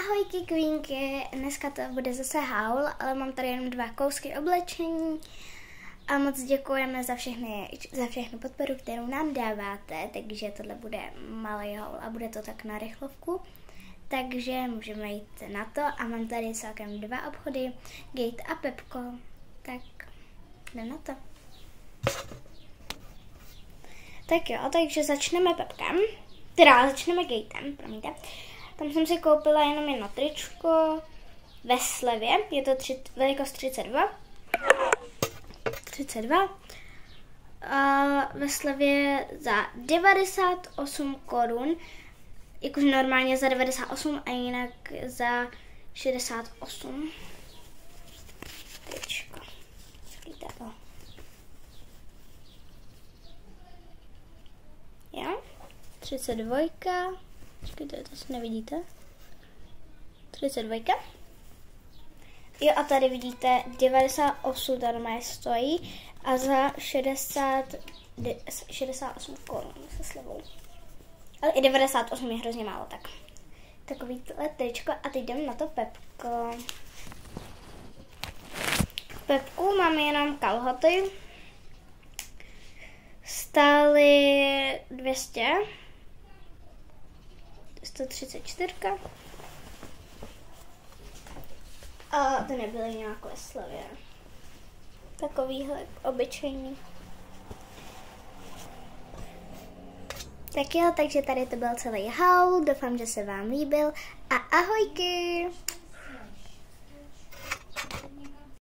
Ahojky kvínky, dneska to bude zase haul, ale mám tady jenom 2 kousky oblečení a moc děkujeme za všechnu podporu, kterou nám dáváte, takže tohle bude malý haul a bude to tak na rychlovku, takže můžeme jít na to a mám tady celkem 2 obchody, Gate a Pepko, tak jdem na to. Tak jo, takže začneme Pepkem, začneme Gatem, promiňte. Tam jsem si koupila jenom jedno tričko ve slevě, je to velikost 32. A ve slevě za 98 korun, jakože normálně za 98 a jinak za 68. Tričko. Jo, 32. Počkejte, to si nevidíte. 32. Jo, a tady vidíte 98 tady má stojí a za 68 korun se slevou. Ale i 98 je hrozně málo, tak. Takový tričko a teď jdem na to Pepko. V Pepku máme jenom kalhoty. Stály 200. 134. A to nebyly nějak ve slevě. Takovýhle obyčejný. Tak jo, takže tady to byl celý haul. Doufám, že se vám líbil. A ahojky!